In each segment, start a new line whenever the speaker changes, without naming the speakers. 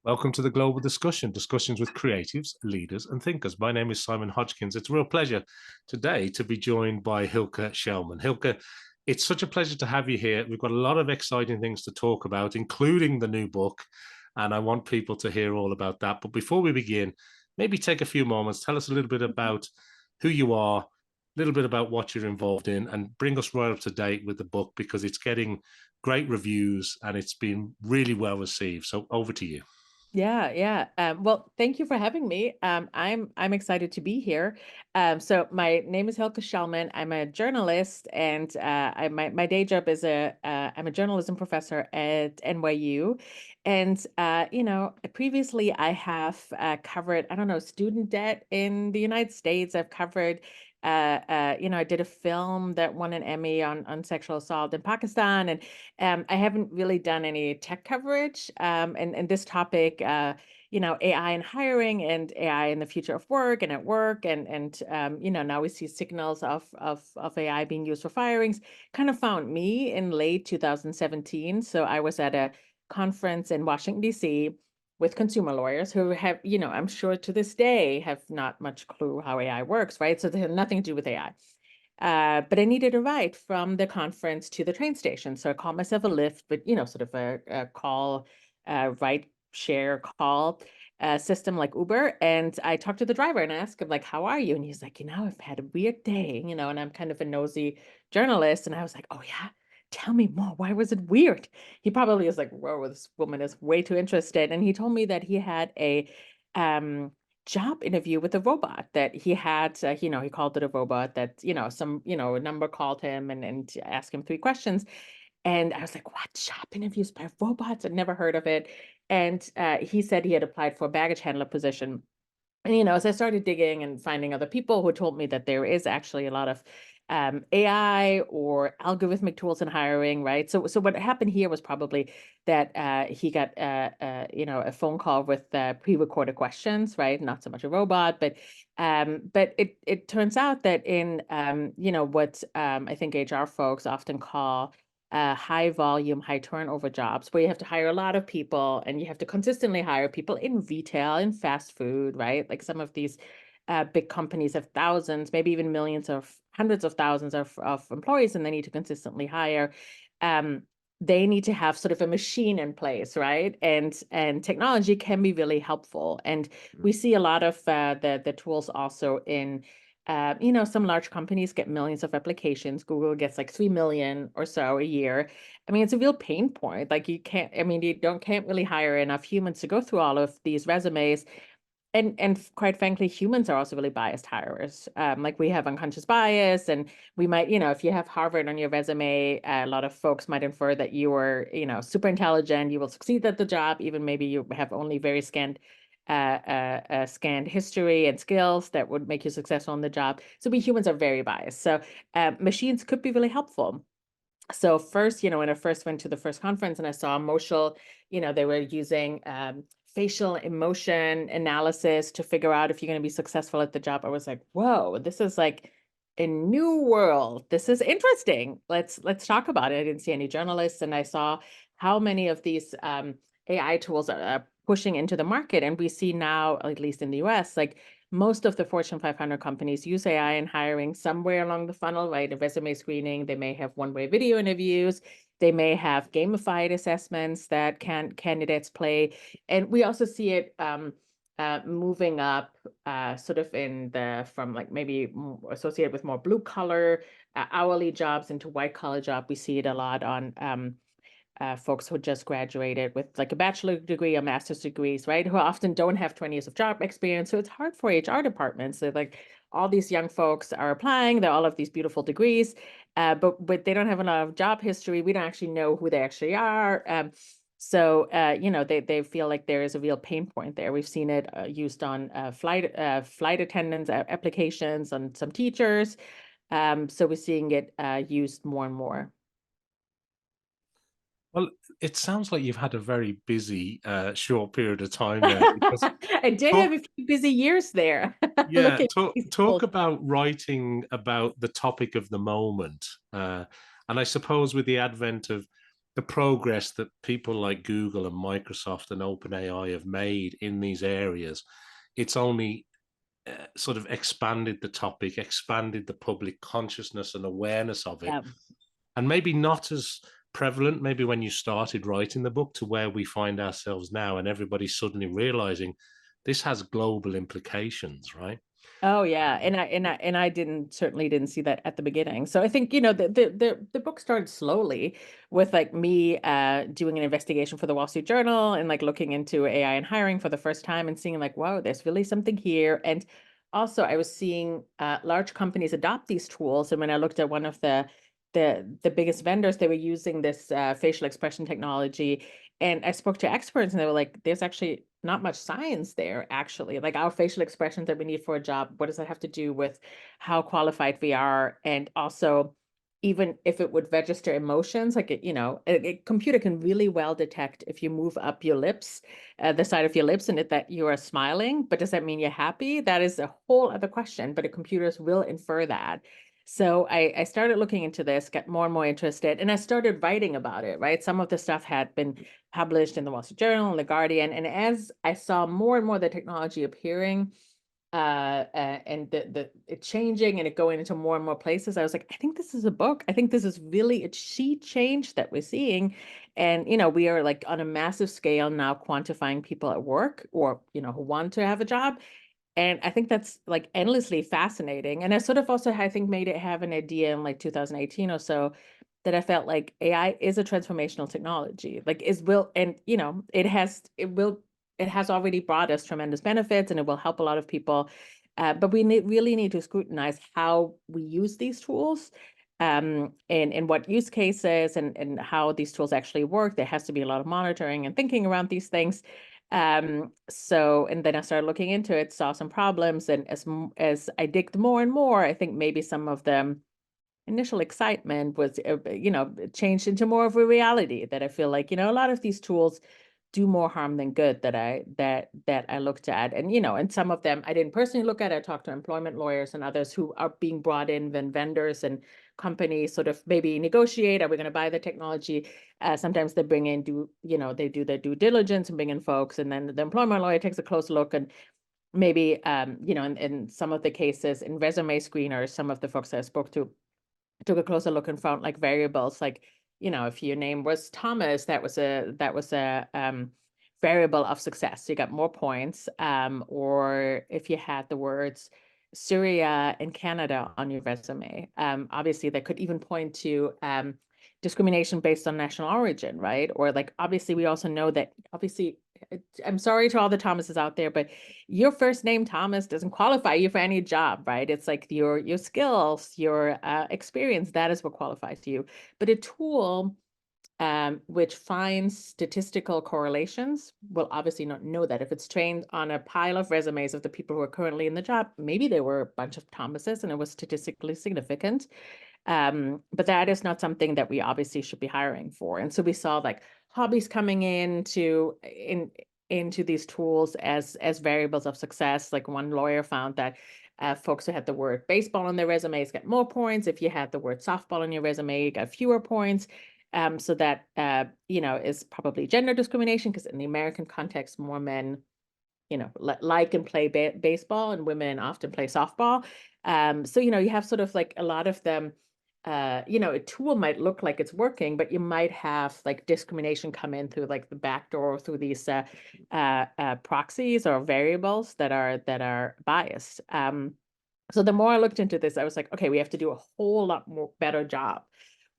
Welcome to the Global Discussion, discussions with creatives, leaders, and thinkers. My name is Simon Hodgkins. It's a real pleasure today to be joined by Hilke Schellmann. Hilke, it's such a pleasure to have you here. We've got a lot of exciting things to talk about, including the new book, and I want people to hear all about that. But before we begin, maybe take a few moments, tell us a little bit about who you are, a little bit about what you're involved in, and bring us right up to date with the book because it's getting great reviews and it's been really well received. So over to you.
Yeah. Well, thank you for having me. I'm excited to be here. So my name is Hilke Schellmann. I'm a journalist, and my day job is I'm a journalism professor at NYU. And previously I have covered student debt in the United States. I've covered I did a film that won an Emmy on sexual assault in Pakistan, and I haven't really done any tech coverage. And this topic, AI and hiring and AI in the future of work and at work, and now we see signals of AI being used for firings. Kind of found me in late 2017. So I was at a conference in Washington D.C. with consumer lawyers who have, I'm sure to this day have not much clue how AI works, right? So they have nothing to do with AI. But I needed a ride from the conference to the train station. So I called myself a Lyft, but sort of a call, ride share call system like Uber. And I talked to the driver and I asked him, like, how are you? And he's like, I've had a weird day, and I'm kind of a nosy journalist. And I was like, oh yeah, tell me more. Why was it weird? He probably was like, whoa, this woman is way too interested. And he told me that he had a um job interview with a robot that he had. He called it a robot that, a number called him and asked him three questions. And I was like, what, job interviews by robots? I'd never heard of it. And he said he had applied for a baggage handler position. And, as I started digging and finding other people who told me that there is actually a lot of AI or algorithmic tools in hiring, right? So what happened here was probably that he got, a phone call with pre-recorded questions, right? Not so much a robot, but it turns out that in, what I think HR folks often call high volume, high turnover jobs where you have to hire a lot of people and you have to consistently hire people in retail, in fast food, right? Like some of these big companies have thousands, maybe even millions of hundreds of thousands of employees, and they need to consistently hire. Um, they need to have sort of a machine in place, right? And technology can be really helpful. And we see a lot of the tools also in some large companies get millions of applications. Google gets like 3 million or so a year. I mean, it's a real pain point. Like you can't really hire enough humans to go through all of these resumes. And quite frankly, humans are also really biased hirers. Like we have unconscious bias, and we might, if you have Harvard on your resume, a lot of folks might infer that you are, super intelligent, you will succeed at the job, even maybe you have only very scanned history and skills that would make you successful in the job. So we humans are very biased. So machines could be really helpful. So first, when I first went to the first conference and I saw emotional, they were using facial emotion analysis to figure out if you're going to be successful at the job. I was like, whoa, this is like a new world. This is interesting. Let's talk about it. I didn't see any journalists, and I saw how many of these AI tools are pushing into the market. And we see now, at least in the US, like most of the Fortune 500 companies use AI in hiring somewhere along the funnel, right? A resume screening, they may have one-way video interviews, they may have gamified assessments that candidates play. And we also see it moving up sort of from like maybe associated with more blue collar hourly jobs into white collar job. We see it a lot on folks who just graduated with like a bachelor degree or master's degrees, right? Who often don't have 20 years of job experience. So it's hard for HR departments. So like all these young folks are applying, they're all of these beautiful degrees, but they don't have a lot of job history. We don't actually know who they actually are. They feel like there is a real pain point there. We've seen it used on flight attendants applications, on some teachers. So we're seeing it used more and more.
Well, it sounds like you've had a very busy short period of time there because
I did have
talk,
a few busy years there.
yeah,
Looking at
talk
these
talk
tools.
about writing about the topic of the moment. And I suppose with the advent of the progress that people like Google and Microsoft and OpenAI have made in these areas, it's only sort of expanded the topic, expanded the public consciousness and awareness of it,
Yeah.
and maybe not as prevalent maybe when you started writing the book to where we find ourselves now, and everybody's suddenly realizing this has global implications, right?
Oh yeah, and I didn't certainly didn't see that at the beginning. So I think, the book started slowly with like me doing an investigation for the Wall Street Journal and like looking into AI and hiring for the first time and seeing like, wow, there's really something here. And also I was seeing large companies adopt these tools. And when I looked at one of the biggest vendors, they were using this facial expression technology. And I spoke to experts and they were like, there's actually not much science there, actually. Like our facial expressions that we need for a job, what does that have to do with how qualified we are? And also, even if it would register emotions, like, a computer can really well detect if you move up your lips, the side of your lips, and that you are smiling. But does that mean you're happy? That is a whole other question, but the computers will infer that. So I started looking into this, got more and more interested, and I started writing about it, right? Some of the stuff had been published in the Wall Street Journal and the Guardian. And as I saw more and more the technology appearing, and it changing and it going into more and more places, I was like, I think this is a book. I think this is really a sea change that we're seeing. And, we are like on a massive scale now quantifying people at work or, who want to have a job. And I think that's like endlessly fascinating. And I sort of also, I think, made it have an idea in like 2018 or so that I felt like AI is a transformational technology. Like and it has already brought us tremendous benefits and it will help a lot of people. But we really need to scrutinize how we use these tools, and what use cases and how these tools actually work. There has to be a lot of monitoring and thinking around these things. And then I started looking into it, saw some problems, and as I digged more and more, I think maybe some of the initial excitement was, changed into more of a reality that I feel like, a lot of these tools do more harm than good that I looked at. And some of them I didn't personally look at. I talked to employment lawyers and others who are being brought in when vendors and companies sort of maybe negotiate, are we going to buy the technology? Sometimes they bring in, they do their due diligence and bring in folks, and then the employment lawyer takes a close look, and maybe, in some of the cases in resume screeners, some of the folks I spoke to took a closer look and found like variables like, if your name was Thomas, that was a variable of success. You got more points. Or if you had the words Syria and Canada on your resume, obviously that could even point to discrimination based on national origin, right? Or like, obviously, we also know that obviously, I'm sorry to all the Thomases out there, but your first name Thomas doesn't qualify you for any job, right? It's like your skills, your experience, that is what qualifies you. But a tool which finds statistical correlations will obviously not know that. If it's trained on a pile of resumes of the people who are currently in the job, maybe there were a bunch of Thomases and it was statistically significant. But that is not something that we obviously should be hiring for. And so we saw like hobbies coming into these tools as variables of success. Like one lawyer found that folks who had the word baseball on their resumes got more points. If you had the word softball on your resume, you got fewer points. So that is probably gender discrimination, because in the American context, more men like and play baseball, and women often play softball. So you have sort of like a lot of them. A tool might look like it's working, but you might have like discrimination come in through like the back door, through these proxies or variables that are biased. So the more I looked into this, I was like, okay, we have to do a whole lot more better job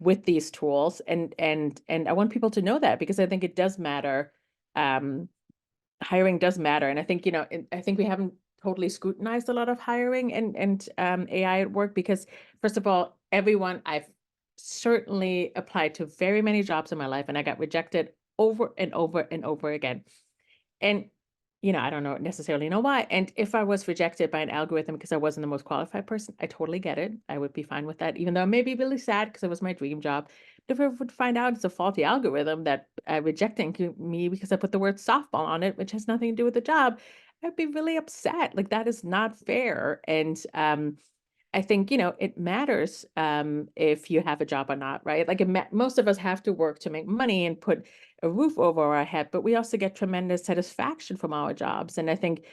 with these tools, and I want people to know that, because I think it does matter. Hiring does matter, and I think I think we haven't totally scrutinized a lot of hiring and AI at work, because first of all, I've certainly applied to very many jobs in my life, and I got rejected over and over and over again. And I don't necessarily know why. And if I was rejected by an algorithm because I wasn't the most qualified person, I totally get it. I would be fine with that, even though I may be really sad because it was my dream job. But if I would find out it's a faulty algorithm that rejecting me because I put the word softball on it, which has nothing to do with the job, I'd be really upset. Like, that is not fair. And I think, it matters if you have a job or not, right? Like most of us have to work to make money and put a roof over our head, but we also get tremendous satisfaction from our jobs. And I think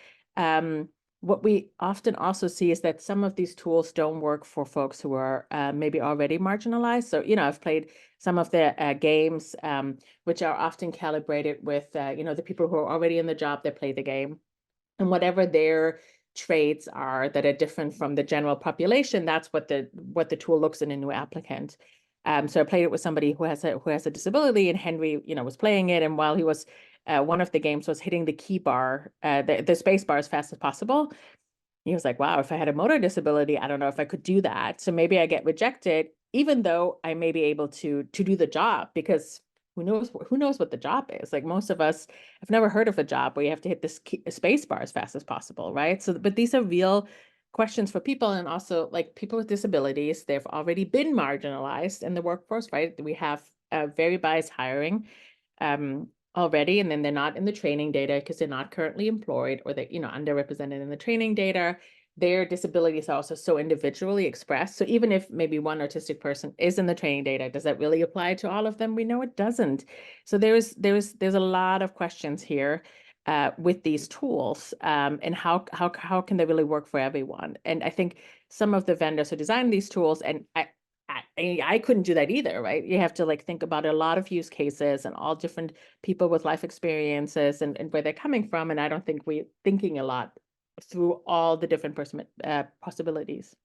what we often also see is that some of these tools don't work for folks who are maybe already marginalized. So, I've played some of the games, which are often calibrated with, the people who are already in the job that play the game. And whatever their traits are that are different from the general population, that's what the tool looks in a new applicant. So I played it with somebody who has a disability, and Henry, was playing it, and while he was one of the games was hitting the key bar, the space bar as fast as possible. He was like, wow, if I had a motor disability, I don't know if I could do that. So maybe I get rejected, even though I may be able to do the job, because who knows what the job is. Like most of us, I've never heard of a job where you have to hit this space bar as fast as possible, right? So, but these are real questions for people, and also like people with disabilities, they've already been marginalized in the workforce, right? We have very biased hiring already, and then they're not in the training data because they're not currently employed, or they're underrepresented in the training data. Their disabilities are also so individually expressed. So even if maybe one autistic person is in the training data, does that really apply to all of them? We know it doesn't. So there's a lot of questions here with these tools, and how can they really work for everyone? And I think some of the vendors who design these tools, and I couldn't do that either, right? You have to like think about a lot of use cases and all different people with life experiences and where they're coming from. And I don't think we're thinking a lot through all the different possibilities.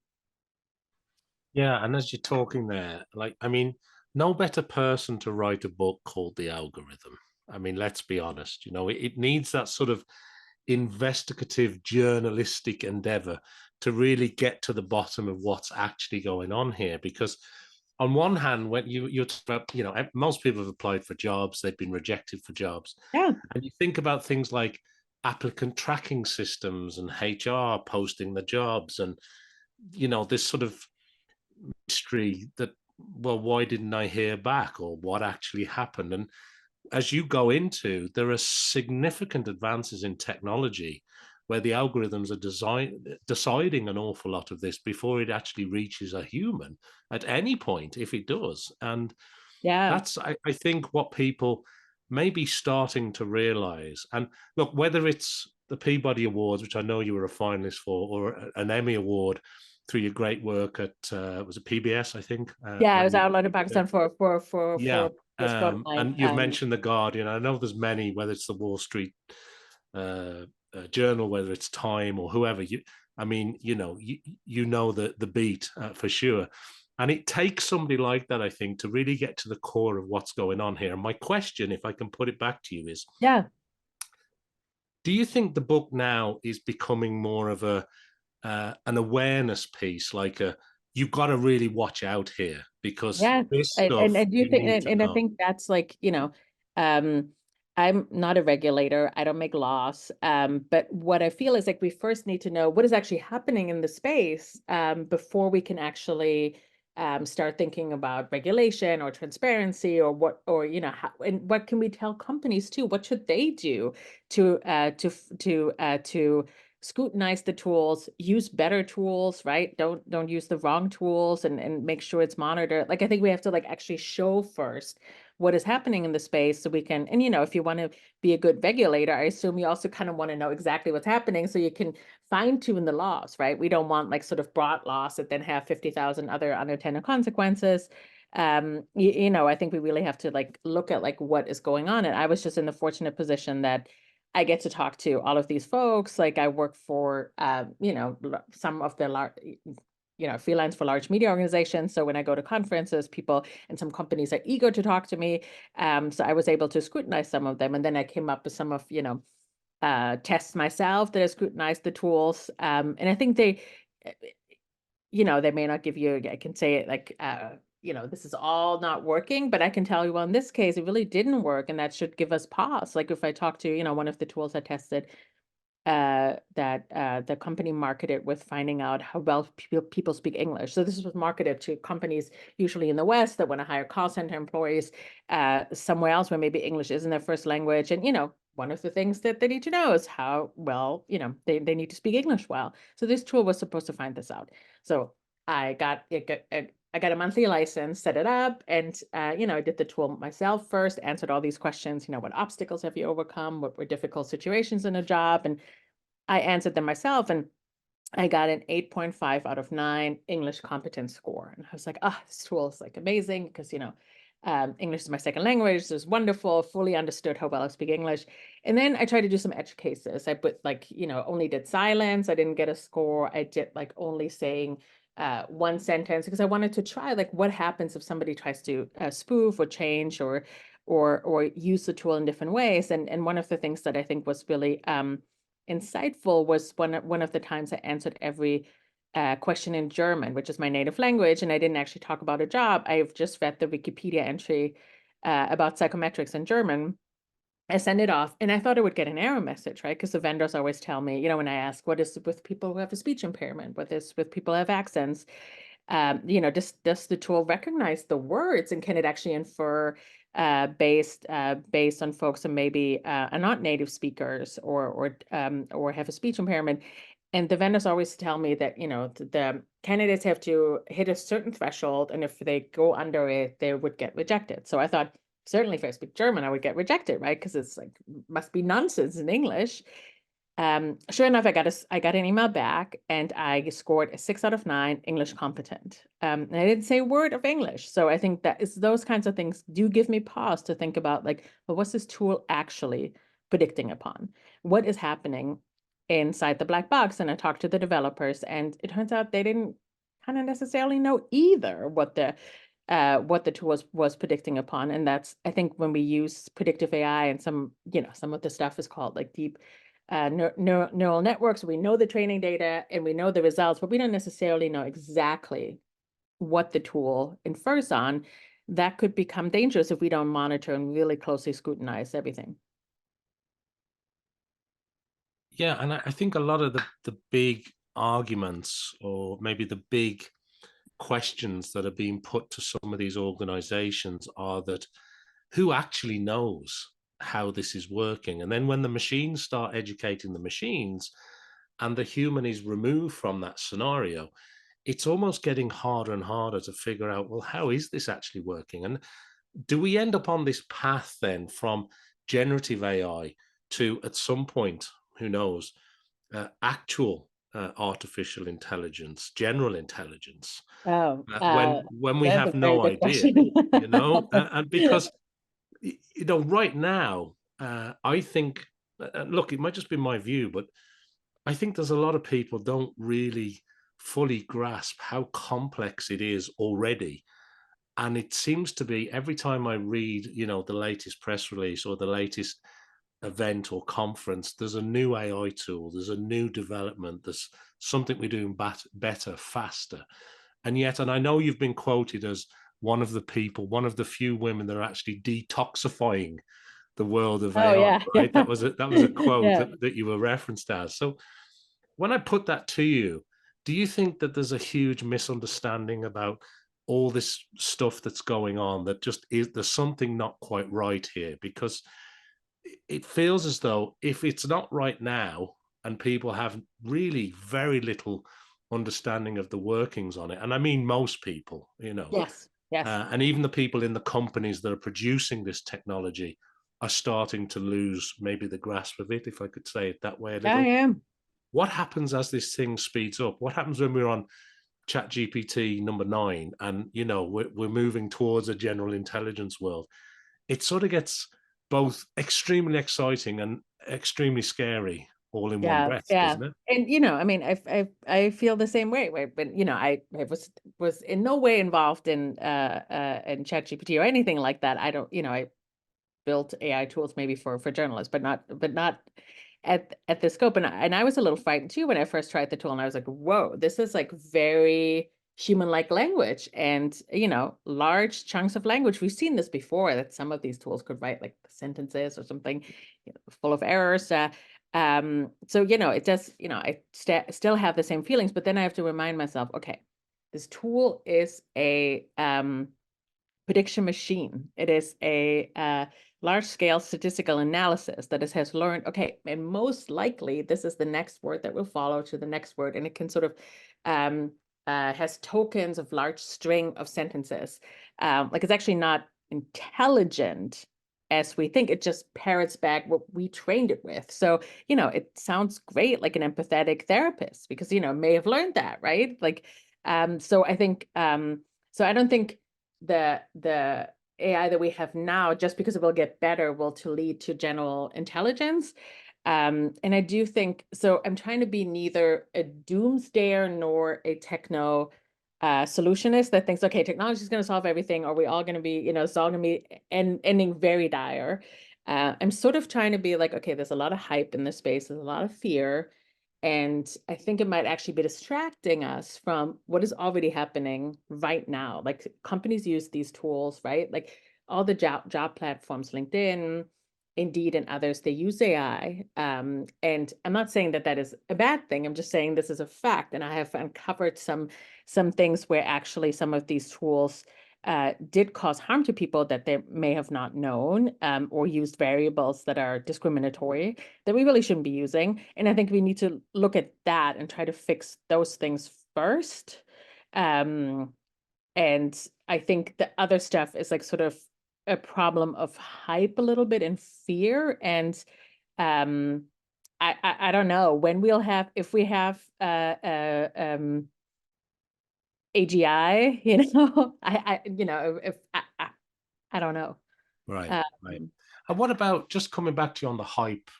Yeah, and as you're talking there, like, I mean, no better person to write a book called The Algorithm. I mean, let's be honest, it needs that sort of investigative journalistic endeavor to really get to the bottom of what's actually going on here. Because on one hand, when you're talking about, most people have applied for jobs, they've been rejected for jobs.
Yeah.
And you think about things like applicant tracking systems and HR posting the jobs, and, this sort of mystery that, well, why didn't I hear back, or what actually happened? And as you go into, there are significant advances in technology where the algorithms are deciding an awful lot of this before it actually reaches a human at any point, if it does. And
Yeah.
that's, I think, what people may be starting to realize. And look, whether it's the Peabody Awards, which I know you were a finalist for, or an Emmy Award through your great work at, was it PBS, I think?
Yeah, I
When
was
you,
out in Pakistan
yeah.
this frontline.
And you've mentioned The Guardian. I know there's many, whether it's the Wall Street Journal, whether it's Time or whoever. I mean, you know the beat for sure. And it takes somebody like that, I think, to really get to the core of what's going on here. And my question, if I can put it back to you, is:
Yeah.
do you think the book now is becoming more of an awareness pice, like you've got to really watch out here because
Yeah.
this
And
stuff
I do
you
think,
need to
and I
know?
think that's like, um, I'm not a regulator. I don't make laws. But what I feel is like we first need to know what is actually happening in the space before we can actually start thinking about regulation or transparency, or how, and what can we tell companies too? What should they do to scrutinize the tools, use better tools, right? Don't use the wrong tools, and make sure it's monitored. Like I think we have to like actually show first what is happening in the space so we can, and if you want to be a good regulator, I assume you also kind of want to know exactly what's happening so you can fine tune the laws, right? We don't want like sort of broad laws that then have 50,000 other unintended consequences. I think we really have to like look at like what is going on. And I was just in the fortunate position that I get to talk to all of these folks. Like I work for, some of the large, freelance for large media organizations. So when I go to conferences, people and some companies are eager to talk to me. So I was able to scrutinize some of them. And then I came up with some of, tests myself that I scrutinized the tools. And I think they may not give you, I can say it like, this is all not working, but I can tell you, well, in this case, it really didn't work. And that should give us pause. Like if I talk to, one of the tools I tested, that the company marketed with finding out how well people speak English. So this was marketed to companies usually in the West that want to hire call center employees somewhere else where maybe English isn't their first language. And, one of the things that they need to know is how well, they need to speak English well. So this tool was supposed to find this out. So I got a monthly license, set it up, and I did the tool myself first, answered all these questions. What obstacles have you overcome? What were difficult situations in a job? And I answered them myself, and I got an 8.5 out of 9 English competence score. And I was like, this tool is like amazing because, English is my second language. This is wonderful, fully understood how well I speak English. And then I tried to do some edge cases. I put only did silence. I didn't get a score. I did like only saying one sentence because I wanted to try like what happens if somebody tries to spoof or change or use the tool in different ways. And one of the things that I think was really insightful was one of the times I answered every question in German, which is my native language, and I didn't actually talk about a job. I've just read the Wikipedia entry about psychometrics in German. I send it off, and I thought I would get an error message, right? Because the vendors always tell me, when I ask, what is with people who have a speech impairment? What is with people who have accents? Does the tool recognize the words, and can it actually infer based on folks who maybe are not native speakers or have a speech impairment? And the vendors always tell me that, the candidates have to hit a certain threshold, and if they go under it, they would get rejected. So I thought, certainly if I speak German, I would get rejected, right? Because it's like, must be nonsense in English. Sure enough, I got an email back, and I scored a 6 out of 9 English competent. And I didn't say a word of English. So I think that is those kinds of things do give me pause to think about, like, well, what's this tool actually predicting upon? What is happening inside the black box? And I talked to the developers, and it turns out they didn't kind of necessarily know either what the tool was predicting upon. And that's, I think, when we use predictive AI and some of the stuff is called like deep neural networks. We know the training data and we know the results, but we don't necessarily know exactly what the tool infers on. That could become dangerous if we don't monitor and really closely scrutinize everything.
Yeah, and I think a lot of the big arguments, or maybe the big questions that are being put to some of these organizations, are that who actually knows how this is working? And then when the machines start educating the machines and the human is removed from that scenario, it's almost getting harder and harder to figure out, well, how is this actually working? And do we end up on this path then from generative AI to, at some point, who knows, actual artificial intelligence, general intelligence,
Oh,
when we
that's a
have
very
no
good
idea,
question.
and because right now, I think, look, it might just be my view, but I think there's a lot of people don't really fully grasp how complex it is already. And it seems to be every time I read, the latest press release or the latest event or conference, there's a new AI tool, there's a new development, there's something we're doing better, faster. And yet, and I know you've been quoted as one of the few women that are actually detoxifying the world of
Oh
AI,
yeah,
right?
yeah.
That was a quote
Yeah.
that you were referenced as. So when I put that to you, do you think that there's a huge misunderstanding about all this stuff that's going on, that just is, there's something not quite right here? Because it feels as though if it's not right now and people have really very little understanding of the workings on it, and I mean most people,
Yes, yes.
and even the people in the companies that are producing this technology are starting to lose maybe the grasp of it, if I could say it that way a
I
little.
am.
What happens as this thing speeds up? What happens when we're on chat GPT number 9 and we're moving towards a general intelligence world? It sort of gets both extremely exciting and extremely scary all in one
Yeah,
breath,
yeah.
doesn't it?
And I mean, I feel the same way, right? But I was in no way involved in ChatGPT or anything like that. I don't, I built AI tools maybe for journalists, but not at the scope. And I was a little frightened too when I first tried the tool, and I was like, whoa, this is like very human-like language, and large chunks of language. We've seen this before, that some of these tools could write like sentences or something, full of errors. So it does, I still have the same feelings, but then I have to remind myself, okay, this tool is a prediction machine. It is a large-scale statistical analysis that has learned, okay, and most likely this is the next word that will follow to the next word, and it can sort of has tokens of large string of sentences. Like it's actually not intelligent as we think. It just parrots back what we trained it with. So, it sounds great like an empathetic therapist because, may have learned that, right? Like, so I think, so I don't think the AI that we have now, just because it will get better, will to lead to general intelligence. And I do think, so I'm trying to be neither a doomsdayer nor a techno solutionist that thinks, okay, technology is going to solve everything, or we all going to be, it's all going to be ending very dire. I'm sort of trying to be like, okay, there's a lot of hype in this space, there's a lot of fear, and I think it might actually be distracting us from what is already happening right now. Like companies use these tools, right? Like all the job platforms, LinkedIn, Indeed, and others, they use AI. And I'm not saying that that is a bad thing. I'm just saying this is a fact. And I have uncovered some things where actually some of these tools did cause harm to people that they may have not known, or used variables that are discriminatory that we really shouldn't be using. And I think we need to look at that and try to fix those things first. And I think the other stuff is like sort of a problem of hype a little bit and fear. And I don't know when we'll have, if we have AGI, I don't know.
Right, right.
Um,
And what about, just coming back to you on the hype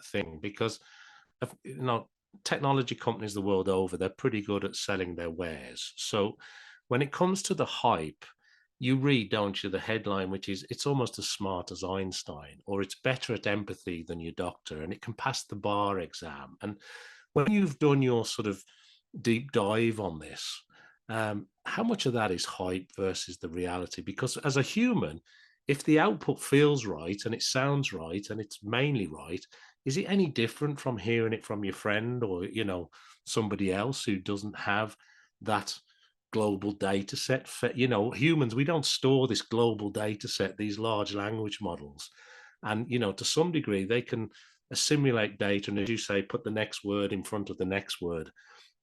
thing, because technology companies the world over, they're pretty good at selling their wares. So when it comes to the hype, you read, don't you, the headline, which is, it's almost as smart as Einstein, or it's better at empathy than your doctor, and it can pass the bar exam. And when you've done your sort of deep dive on this, how much of that is hype versus the reality? Because as a human, if the output feels right and it sounds right and it's mainly right, is it any different from hearing it from your friend or somebody else who doesn't have that global data set? Humans, we don't store this global data set, these large language models, and to some degree they can assimilate data, and as you say, put the next word in front of the next word,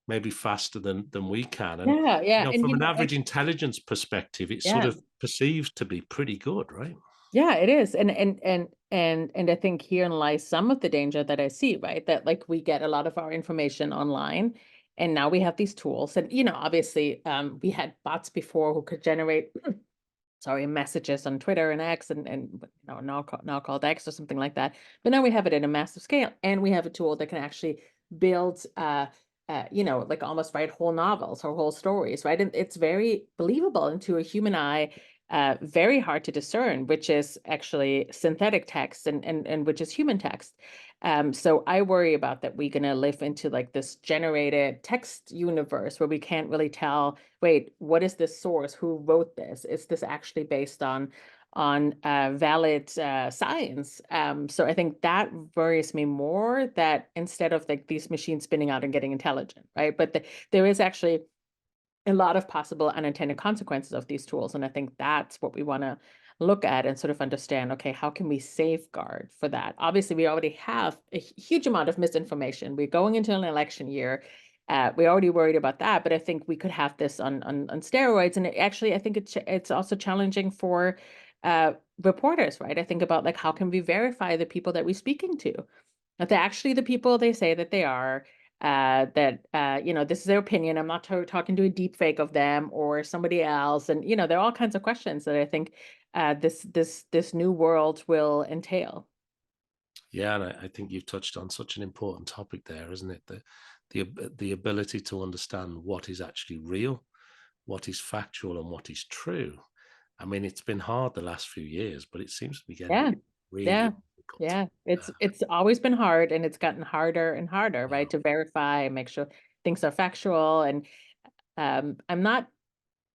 maybe faster than we can. And
yeah. And
from an average intelligence perspective, it's sort
yeah.
of perceived to be pretty good, right?
Yeah, it is. And I think herein lies some of the danger that I see, right? That like we get a lot of our information online, and now we have these tools. And obviously, we had bots before who could generate messages on Twitter and X, and now called X or something like that. But now we have it at a massive scale, and we have a tool that can actually build like almost write whole novels or whole stories, right? And it's very believable, and to a human eye, very hard to discern which is actually synthetic text and which is human text. So I worry about that we're gonna live into like this generated text universe where we can't really tell, wait, what is this source? Who wrote this? Is this actually based on valid science? So I think that worries me more, that instead of like these machines spinning out and getting intelligent, right? But there is actually a lot of possible unintended consequences of these tools. And I think that's what we want to look at and sort of understand, okay, how can we safeguard for that? Obviously, we already have a huge amount of misinformation. We're going into an election year. We're already worried about that, but I think we could have this on steroids. And actually, I think it's also challenging for reporters, right? I think about like, how can we verify the people that we're speaking to? That they're actually the people they say that they are, that this is their opinion. I'm not talking to a deep fake of them or somebody else. And there are all kinds of questions that I think this new world will entail.
Yeah, and I think you've touched on such an important topic there, isn't it? The ability to understand what is actually real, what is factual, and what is true. I mean, it's been hard the last few years, but it seems to be getting
Yeah,
really
yeah,
difficult.
yeah. It's always been hard, and it's gotten harder and harder,
Yeah.
right, to verify and make sure things are factual. And I'm not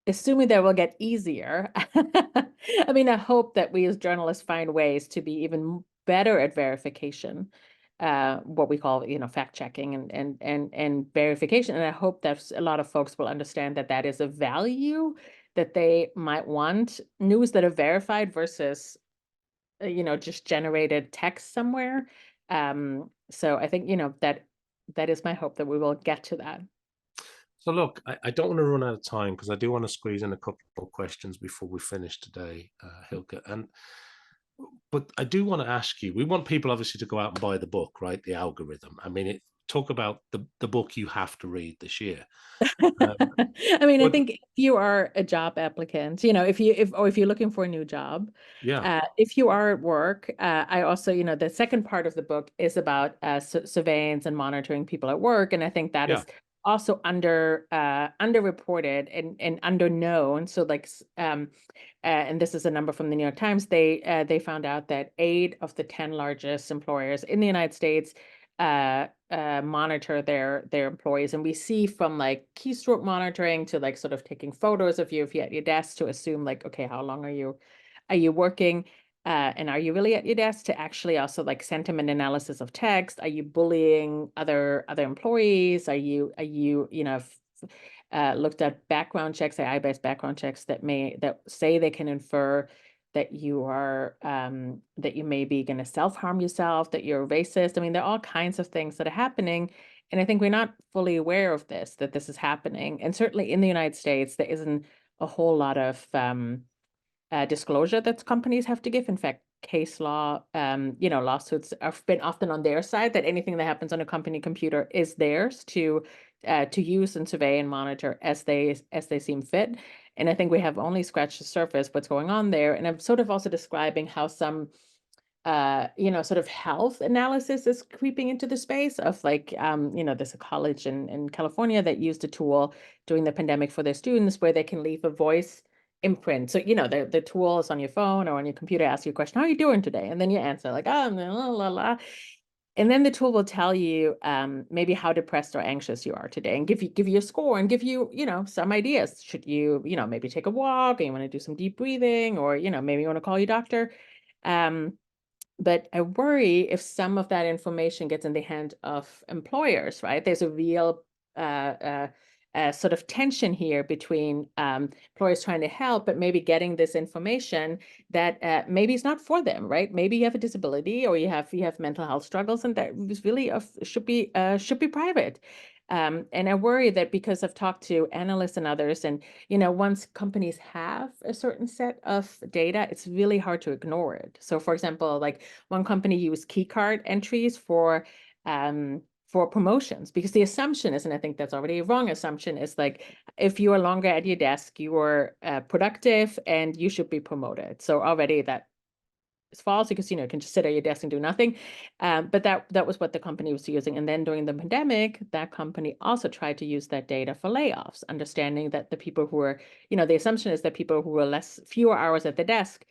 assuming that will get easier. I mean, I hope that we as journalists find ways to be even better at verification, what we call, fact checking and verification. And I hope that a lot of folks will understand that that is a value that they might want, news that are verified versus, just generated text somewhere. So I think, that is my hope, that we will get to that.
So look, I don't want to run out of time because I do want to squeeze in a couple of questions before we finish today, Hilke. And but I do want to ask you, we want people obviously to go out and buy the book, right? The algorithm. I mean, talk about the book you have to read this year. Um,
I mean, I
but
think if you are a job applicant, if you're looking for a new job,
yeah,
if you are at work, I also, the second part of the book is about surveillance and monitoring people at work, and I think that
yeah,
is also underreported and underknown. So and this is a number from the New York Times. They found out that 8 of the 10 largest employers in the United States monitor their employees, and we see from like keystroke monitoring to like sort of taking photos of you if you're at your desk to assume like, okay, how long are you working, and are you really at your desk, to actually also like sentiment analysis of text. Are you bullying other employees? Looked at background checks, AI-based background checks that say they can infer that that you may be going to self-harm yourself, that you're racist. I mean, there are all kinds of things that are happening. And I think we're not fully aware of that this is happening. And certainly in the United States, there isn't a whole lot of disclosure that companies have to give. In fact, case law, lawsuits have been often on their side, that anything that happens on a company computer is theirs to use and survey and monitor as they seem fit. And I think we have only scratched the surface what's going on there. And I'm sort of also describing how some sort of health analysis is creeping into the space of like, there's a college in California that used a tool during the pandemic for their students where they can leave a voice imprint. So, the tool is on your phone or on your computer, ask you a question, how are you doing today? And then you answer like, oh, la, la, la. And then the tool will tell you maybe how depressed or anxious you are today, and give you a score, and give you, some ideas. Should you, maybe take a walk, or you want to do some deep breathing, or, maybe you want to call your doctor. But I worry if some of that information gets in the hand of employers, right? There's a real sort of tension here between employers trying to help, but maybe getting this information that maybe is not for them, right? Maybe you have a disability, or you have mental health struggles, and that is really should be private. And I worry that, because I've talked to analysts and others, and once companies have a certain set of data, it's really hard to ignore it. So, for example, like one company used key card entries for promotions, because the assumption is, and I think that's already a wrong assumption, is like, if you are longer at your desk, you are productive and you should be promoted. So already that is false, because you can just sit at your desk and do nothing. But that was what the company was using. And then during the pandemic, that company also tried to use that data for layoffs, understanding that the people who were, the assumption is that people who were fewer hours at the desk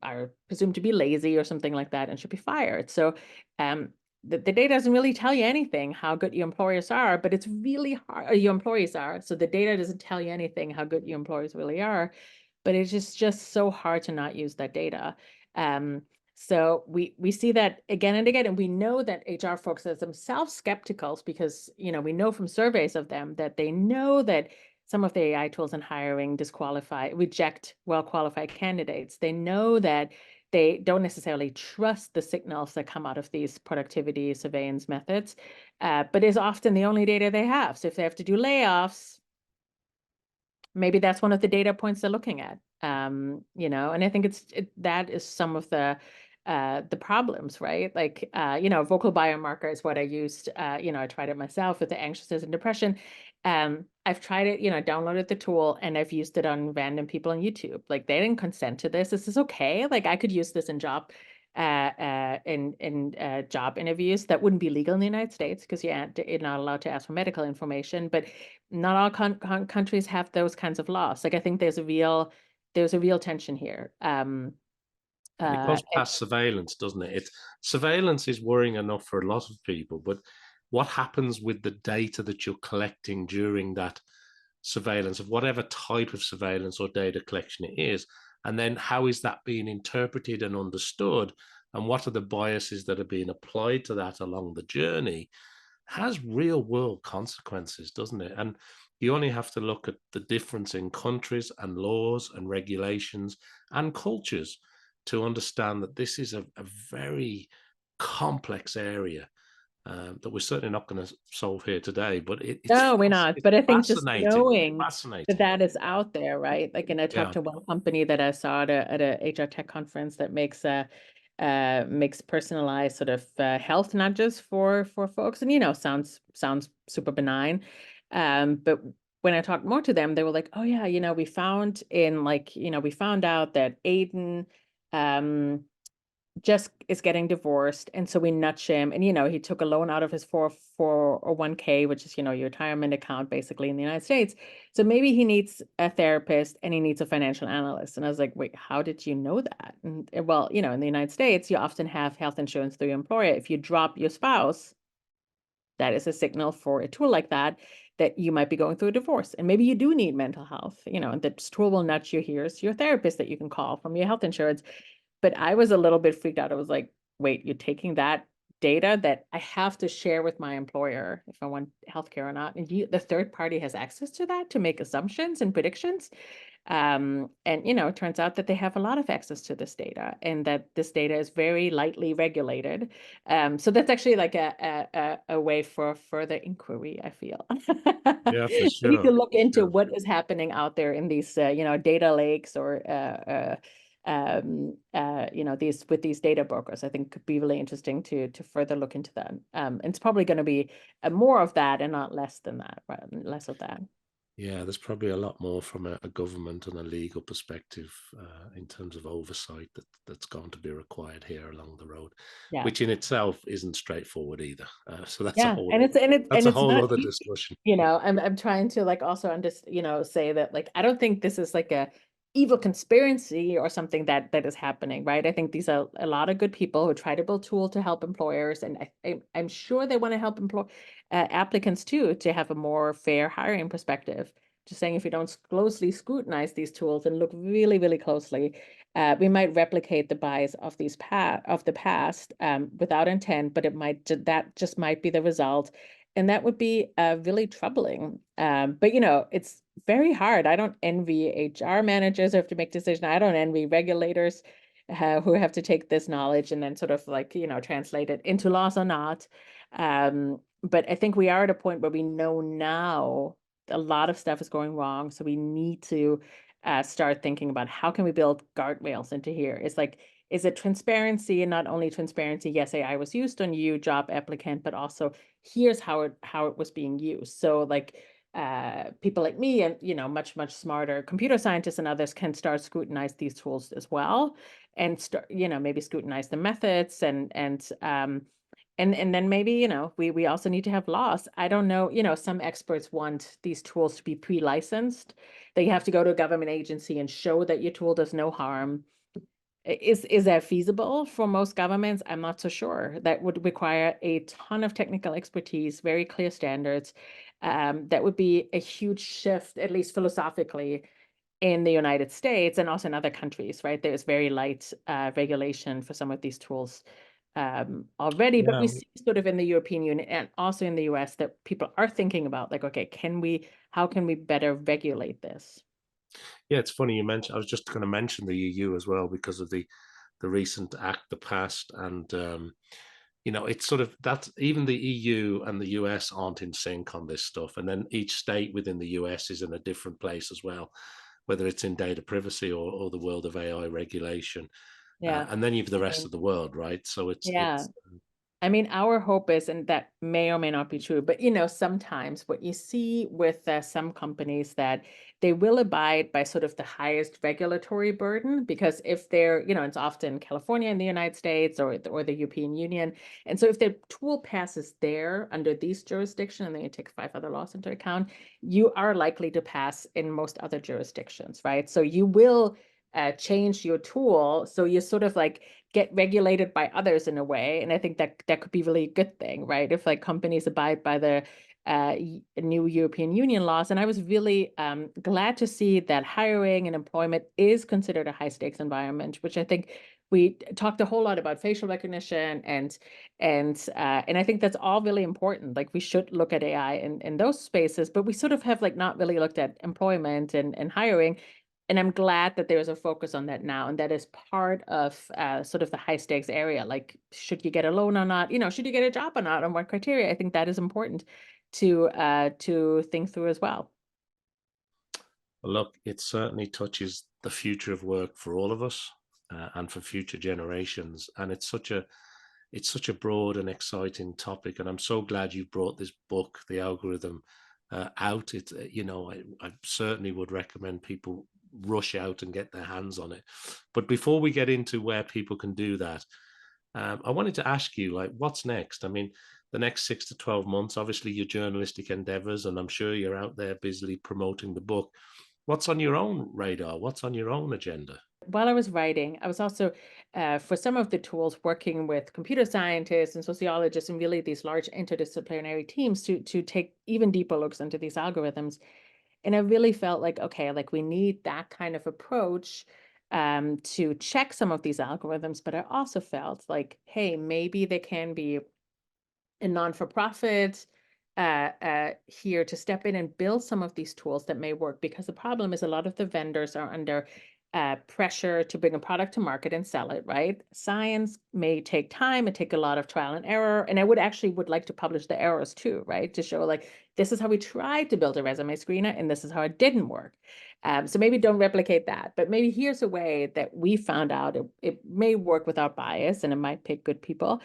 are presumed to be lazy or something like that and should be fired. So the data doesn't really tell you anything how good your employers are, but it's really hard, your employees are. So the data doesn't tell you anything how good your employees really are, but it's just so hard to not use that data. So we see that again and again, and we know that HR folks are themselves skeptical, because we know from surveys of them that they know that some of the AI tools in hiring reject well-qualified candidates. They know that they don't necessarily trust the signals that come out of these productivity surveillance methods, but is often the only data they have. So if they have to do layoffs, maybe that's one of the data points they're looking at. And I think that is some of the problems, right? Like, vocal biomarker is what I used. I tried it myself with the anxiousness and depression. I've tried it, downloaded the tool, and I've used it on random people on YouTube. Like, they didn't consent to this. This is okay. Like, I could use this in job job interviews that wouldn't be legal in the United States, because you're not allowed to ask for medical information. But not all countries have those kinds of laws. Like, I think there's a real tension here.
and it goes past surveillance, doesn't it? Surveillance is worrying enough for a lot of people, but what happens with the data that you're collecting during that surveillance, of whatever type of surveillance or data collection it is, and then how is that being interpreted and understood, and what are the biases that are being applied to that along the journey, has real world consequences, doesn't it? And you only have to look at the difference in countries and laws and regulations and cultures to understand that this is a very complex area. that we're certainly not going to solve here today. But
No, we're not.
it's
But I think just
fascinating,
knowing that
fascinating.
that is out there, right? Like, and I talked
Yeah,
to one company that I saw at a HR tech conference that makes personalized sort of health nudges for folks, and sounds super benign, but when I talked more to them, they were like, "Oh yeah, we found out that Aiden um just is getting divorced, and so we nudge him, and he took a loan out of his 401k, which is your retirement account basically in the United States. So maybe he needs a therapist and he needs a financial analyst." And I was like, "Wait, how did you know that?" And well, in the United States, you often have health insurance through your employer. If you drop your spouse, that is a signal for a tool like that you might be going through a divorce, and maybe you do need mental health, and the tool will nudge you. Here's your therapist that you can call from your health insurance. But I was a little bit freaked out. I was like, wait, you're taking that data that I have to share with my employer if I want healthcare or not, and the third party has access to that to make assumptions and predictions. And it turns out that they have a lot of access to this data, and that this data is very lightly regulated. So that's actually like a way for further inquiry, I feel.
yeah, for
We need
sure,
to look
for
into
sure.
what is happening out there in these data lakes, or these data brokers. I think could be really interesting to further look into that. And it's probably going to be more of that and not less than that, right? Less of that.
Yeah, there's probably a lot more from a government and a legal perspective in terms of oversight that's going to be required here along the road,
Yeah.
which in itself isn't straightforward either. So
Yeah, and
that's a
it's
whole
not
other
easy.
discussion.
I'm trying to like also say that, like, I don't think this is like a evil conspiracy or something that is happening, right? I think these are a lot of good people who try to build tool to help employers, and I'm sure they want to help applicants too, to have a more fair hiring perspective. Just saying, if you don't closely scrutinize these tools and look really, really closely, we might replicate the bias of the past, without intent, but that just might be the result, and that would be really troubling. But it's very hard. I don't envy HR managers who have to make decisions. I don't envy regulators who have to take this knowledge and then sort of like translate it into laws or not. But I think we are at a point where we know now a lot of stuff is going wrong, so we need to start thinking about how can we build guardrails into here. It's like, is it transparency, and not only transparency, yes, AI was used on you, job applicant, but also here's how it was being used. So like people like me and much smarter computer scientists and others can start scrutinize these tools as well, and start maybe scrutinize the methods, and then maybe we also need to have laws. I don't know, some experts want these tools to be pre-licensed, that you have to go to a government agency and show that your tool does no harm. Is that feasible for most governments? I'm not so sure. That would require a ton of technical expertise, very clear standards. That would be a huge shift, at least philosophically, in the United States and also in other countries, right? There's very light regulation for some of these tools already, but
Yeah,
we see sort of in the European Union and also in the US that people are thinking about, like, okay, how can we better regulate this?
yeah, it's funny you mentioned. I was just going to mention the EU as well because of the recent act that passed, and it's sort of that even the EU and the US aren't in sync on this stuff, and then each state within the US is in a different place as well, whether it's in data privacy or the world of AI regulation,
Yeah.
and then you've the
I
rest
mean,
of the world, right? So
yeah.
it's
I mean, our hope is, and that may or may not be true, but sometimes what you see with some companies, that they will abide by sort of the highest regulatory burden, because if they're, it's often California in the United States, or the European Union. And so if the tool passes there under these jurisdictions, and then you take 5 other laws into account, you are likely to pass in most other jurisdictions, right? So you will change your tool. So you sort of like get regulated by others in a way. And I think that could be really a good thing, right? If like companies abide by the new European Union laws. And I was really glad to see that hiring and employment is considered a high stakes environment, which I think we talked a whole lot about facial recognition, and I think that's all really important. Like, we should look at AI in those spaces, but we sort of have like not really looked at employment and hiring. And I'm glad that there's a focus on that now, and that is part of sort of the high stakes area. Like, should you get a loan or not? Should you get a job or not? On what criteria? I think that is important to think through as well.
Well, look, it certainly touches the future of work for all of us, and for future generations. And it's such a broad and exciting topic. And I'm so glad you brought this book, The Algorithm, out. I certainly would recommend people rush out and get their hands on it. But before we get into where people can do that, I wanted to ask you, like, what's next? I mean, the next 6 to 12 months, obviously your journalistic endeavors, and I'm sure you're out there busily promoting the book. What's on your own radar? What's on your own agenda?
While I was writing, I was also, for some of the tools, working with computer scientists and sociologists and really these large interdisciplinary teams to take even deeper looks into these algorithms. And I really felt like, okay, like we need that kind of approach to check some of these algorithms. But I also felt like, hey, maybe there can be a non-for-profit here to step in and build some of these tools that may work, because the problem is a lot of the vendors are under pressure to bring a product to market and sell it, right? Science may take time and take a lot of trial and error. And I would like to publish the errors too, right? To show like, this is how we tried to build a resume screener and this is how it didn't work. So maybe don't replicate that, but maybe here's a way that we found out it may work without bias and it might pick good people,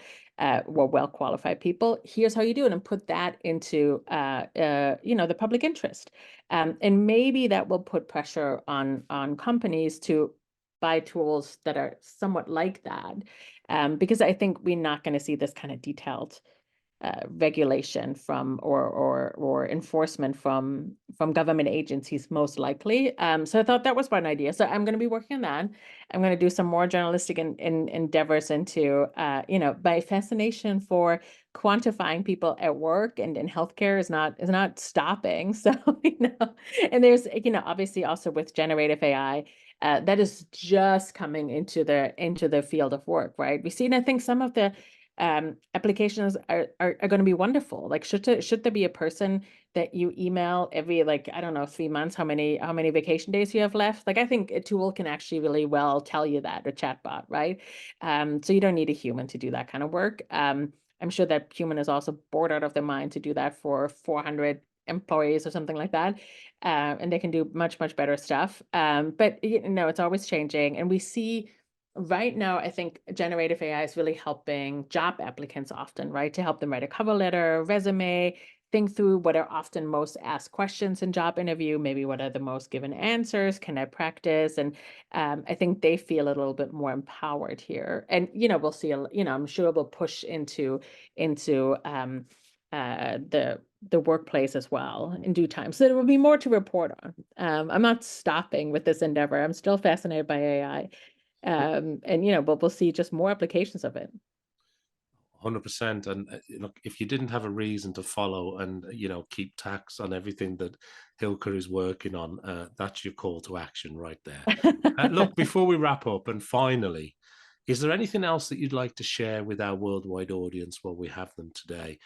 well-qualified people. Here's how you do it, and put that into the public interest. And maybe that will put pressure on companies to buy tools that are somewhat like that, because I think we're not going to see this kind of detailed regulation from or enforcement from government agencies, most likely. So I thought that was one idea. So I'm going to be working on that. I'm going to do some more journalistic endeavors into, my fascination for quantifying people at work and in healthcare is not stopping. So, and there's, obviously also with generative AI, that is just coming into the field of work, right? We've seen, I think, some of the applications are going to be wonderful. Like, should there be a person that you email every, like, I don't know, 3 months, how many vacation days you have left? Like, I think a tool can actually really well tell you that, a chatbot, right? So you don't need a human to do that kind of work. I'm sure that human is also bored out of their mind to do that for 400 employees or something like that. And they can do much, much better stuff. But it's always changing. And we see right now, I think generative AI is really helping job applicants often, right? To help them write a cover letter, resume, think through what are often most asked questions in job interview, maybe what are the most given answers, can I practice? And I think they feel a little bit more empowered here. And, we'll see, I'm sure we'll push into the workplace as well in due time. So there will be more to report on. I'm not stopping with this endeavor. I'm still fascinated by AI. But we'll see just more applications of it.
100%. And look, if you didn't have a reason to follow and keep tabs on everything that Hilke is working on, that's your call to action right there. Look, before we wrap up, and finally, is there anything else that you'd like to share with our worldwide audience while we have them today?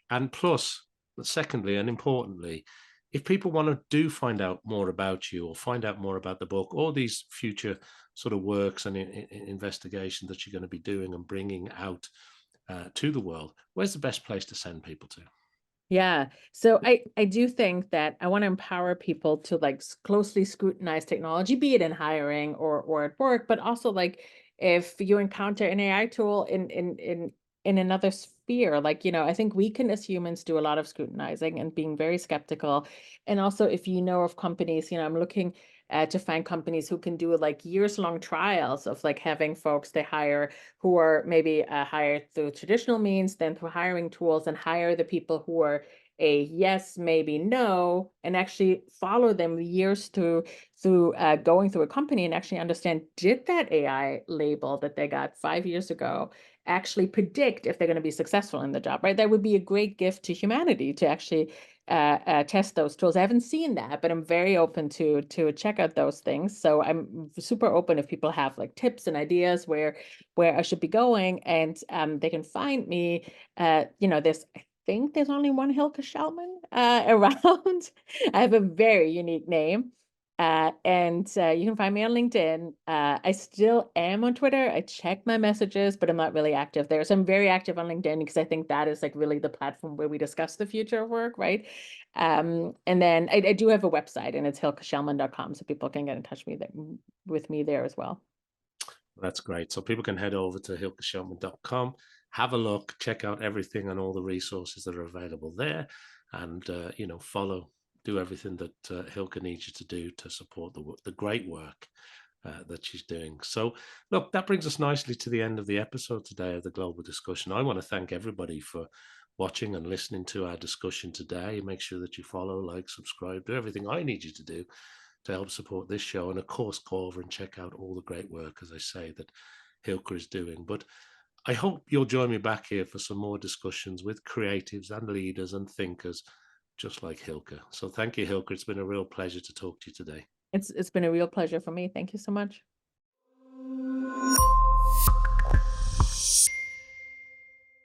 And plus, secondly and importantly, if people want to find out more about you, or find out more about the book, or these future sort of works and investigations that you're going to be doing and bringing out to the world, where's the best place to send people to?
Yeah. So I do think that I want to empower people to like closely scrutinize technology, be it in hiring or at work, but also like if you encounter an AI tool in another sphere, like, I think we can as humans do a lot of scrutinizing and being very skeptical. And also if you know of companies, I'm looking to find companies who can do like years-long trials of like having folks they hire who are maybe hired through traditional means, then through hiring tools, and hire the people who are a yes, maybe no, and actually follow them years through going through a company and actually understand, did that AI label that they got 5 years ago actually predict if they're going to be successful in the job, right? That would be a great gift to humanity to actually test those tools. I haven't seen that, but I'm very open to check out those things. So I'm super open if people have like tips and ideas where I should be going, and they can find me. I think there's only one Hilke Schellmann around. I have a very unique name. And you can find me on LinkedIn. I still am on Twitter. I check my messages, but I'm not really active there. So I'm very active on LinkedIn because I think that is like really the platform where we discuss the future of work, right? And then I do have a website, and it's hilkeschellmann.com, so people can get in touch with me there as well.
That's great. So people can head over to hilkeschellmann.com, have a look, check out everything and all the resources that are available there, and follow, do everything that Hilke needs you to do to support the great work that she's doing. So, look, that brings us nicely to the end of the episode today of the Global Discussion. I want to thank everybody for watching and listening to our discussion today. Make sure that you follow, like, subscribe, do everything I need you to do to help support this show. And of course, go over and check out all the great work, as I say, that Hilke is doing. But I hope you'll join me back here for some more discussions with creatives and leaders and thinkers just like Hilke. So thank you, Hilke. It's been a real pleasure to talk to you today.
It's been a real pleasure for me. Thank you so much.